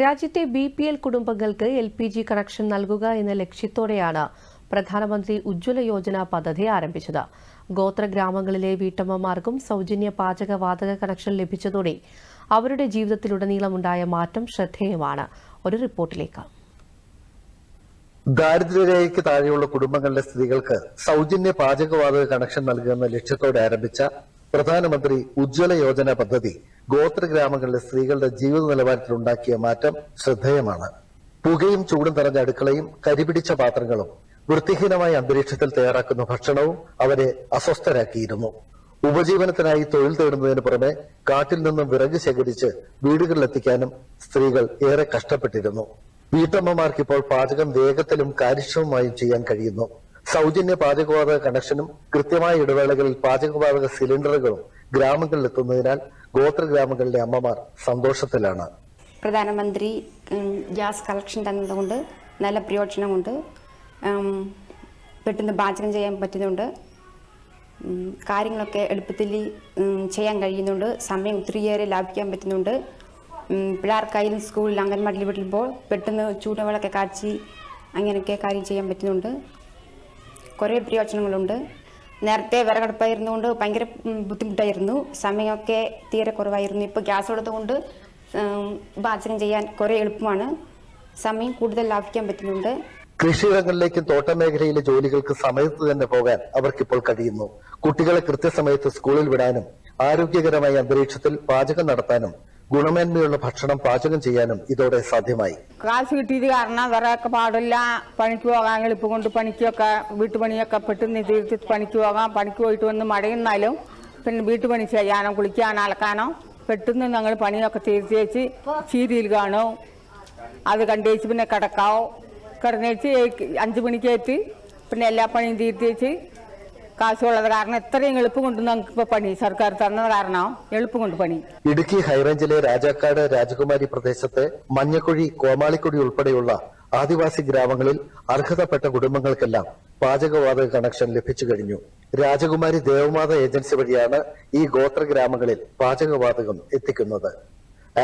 രാജ്യത്തെ BPL കുടുംബങ്ങൾക്ക് LPG connection നൽകുക എന്ന ലക്ഷ്യത്തോടെയാണ് പ്രധാനമന്ത്രി ഉജ്ജ്വല യോജന പദ്ധതി ആരംഭിച്ചത്. ഗോത്ര ഗ്രാമങ്ങളിലെ വീട്ടമ്മമാർക്കും സൗജന്യ പാചകവാതക കണക്ഷൻ ലഭിച്ചതോടെ അവരുടെ ജീവിതത്തിലുടനീളമുണ്ടായ മാറ്റം ശ്രദ്ധേയമാണ്. ഒരു റിപ്പോർട്ടിലേക്ക്. ദാരിദ്ര്യരേഖയ്ക്ക് താഴെയുള്ള കുടുംബങ്ങളിലെ സ്ത്രീകൾക്ക് സൗജന്യ പാചകവാതക കണക്ഷൻ നൽകുന്ന ലക്ഷ്യത്തോടെ ആരംഭിച്ച പ്രധാനമന്ത്രി ഉജ്ജ്വല യോജന പദ്ധതി ഗോത്ര ഗ്രാമങ്ങളിലെ സ്ത്രീകളുടെ ജീവിത നിലവാരത്തിലുണ്ടാക്കിയ മാറ്റം ശ്രദ്ധേയമാണ്. പുകയും ചൂടും നിറഞ്ഞ അടുക്കളയും കരിപിടിച്ച പാത്രങ്ങളും വൃത്തിഹീനമായ അന്തരീക്ഷത്തിൽ തയ്യാറാക്കുന്ന ഭക്ഷണവും അവരെ അസ്വസ്ഥരാക്കിയിരുന്നു. ഉപജീവനത്തിനായി തൊഴിൽ തേടുന്നതിന് പുറമെ കാട്ടിൽ നിന്നും വിറക് ശേഖരിച്ച് വീടുകളിലെത്തിക്കാനും സ്ത്രീകൾ ഏറെ കഷ്ടപ്പെട്ടിരുന്നു. വീട്ടമ്മമാർക്ക് ഇപ്പോൾ പാചകം വേഗത്തിലും കാര്യക്ഷമമായും ചെയ്യാൻ കഴിയുന്നു. സൗജന്യ പാചകവാതക കണക്ഷനും കൃത്യമായ ഇടവേളകളിൽ പാചകവാതക സിലിണ്ടറുകളും ഗ്രാമങ്ങളിലെത്തുന്നതിനാൽ ഗോത്ര ഗ്രാമങ്ങളിലെ അമ്മമാർ സന്തോഷത്തിലാണ്. പ്രധാനമന്ത്രി ഗ്യാസ് കളക്ഷൻ തന്നതുകൊണ്ട് നല്ല പ്രയോജനമുണ്ട്. പെട്ടെന്ന് പാചകം ചെയ്യാൻ പറ്റുന്നുണ്ട്. കാര്യങ്ങളൊക്കെ എളുപ്പത്തിൽ ചെയ്യാൻ കഴിയുന്നുണ്ട്. സമയം ഒത്തിരിയേറെ ലാഭിക്കാൻ പറ്റുന്നുണ്ട്. പിള്ളേർക്കായാലും സ്കൂളിൽ അംഗൻവാടിയിൽ വിടുമ്പോൾ പെട്ടെന്ന് ചൂടുവെള്ളമൊക്കെ കാച്ചി അങ്ങനെയൊക്കെ കാര്യം ചെയ്യാൻ പറ്റുന്നുണ്ട്. കുറേ പ്രയോജനങ്ങളുണ്ട്. നേരത്തെ വിറകടുപ്പായിരുന്നുകൊണ്ട് ഭയങ്കര ബുദ്ധിമുട്ടായിരുന്നു. സമയമൊക്കെ തീരെ കുറവായിരുന്നു. ഇപ്പോൾ ഗ്യാസ് ഉള്ളതുകൊണ്ട് പാചകം ചെയ്യാൻ കുറേ എളുപ്പമാണ്. സമയം കൂടുതൽ ലാഭിക്കാൻ പറ്റുന്നുണ്ട്. കൃഷിയിടങ്ങളിലേക്കും തോട്ടമേഖലയിലെ ജോലികൾക്ക് സമയത്ത് തന്നെ പോകാൻ അവർക്കിപ്പോൾ കഴിയുന്നു. കുട്ടികളെ കൃത്യസമയത്ത് സ്കൂളിൽ വിടാനും ആരോഗ്യകരമായ അന്തരീക്ഷത്തിൽ പാചകം നടത്താനും ഗുണമേന്മയുള്ള ഭക്ഷണം പാചകം ചെയ്യാനും ഇതോടെ സാധ്യമായി. കാശ് കിട്ടിയത് കാരണം വിറകൊക്കെ പാടില്ല. പണിക്ക് പോകാൻ എളുപ്പം കൊണ്ട് പണിക്കൊക്കെ വീട്ടുപണിയൊക്കെ പെട്ടെന്ന് തീർത്ത് പണിക്ക് പോകാം. പണിക്ക് പോയിട്ട് വന്ന് മഴയുന്നാലും പിന്നെ വീട്ടുപണി ചെയ്യാനോ കുളിക്കാനോ അലക്കാനോ പെട്ടെന്ന് ഞങ്ങൾ പണിയൊക്കെ തീർത്ത് വെച്ച് സീരിയൽ കാണും. അത് കണ്ടേച്ച് പിന്നെ കിടക്കാവോ. കിടന്നേച്ച് 5 മണിക്കേറ്റ് പിന്നെ എല്ലാ പണിയും തീർത്ത് വെച്ച് കാശുള്ളത് കാരണം എത്രയും എളുപ്പം കൊണ്ട് നമുക്ക് ഇപ്പൊ പണി സർക്കാർ തന്നത് കാരണം എളുപ്പം കൊണ്ട് പണി. ഇടുക്കി ഹൈറേഞ്ചിലെ രാജാക്കാട് രാജകുമാരി പ്രദേശത്തെ മഞ്ഞക്കുഴി കോമാളിക്കുടി ഉൾപ്പെടെയുള്ള ആദിവാസി ഗ്രാമങ്ങളിൽ അർഹതപ്പെട്ട കുടുംബങ്ങൾക്കെല്ലാം പാചകവാതക കണക്ഷൻ ലഭിച്ചു കഴിഞ്ഞു. രാജകുമാരി ദേവമാത ഏജൻസി വഴിയാണ് ഈ ഗോത്ര ഗ്രാമങ്ങളിൽ പാചകവാതകം എത്തിക്കുന്നത്.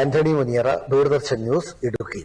ആന്റണി മുനിയറ, ദൂരദർശൻ ന്യൂസ്, ഇടുക്കി.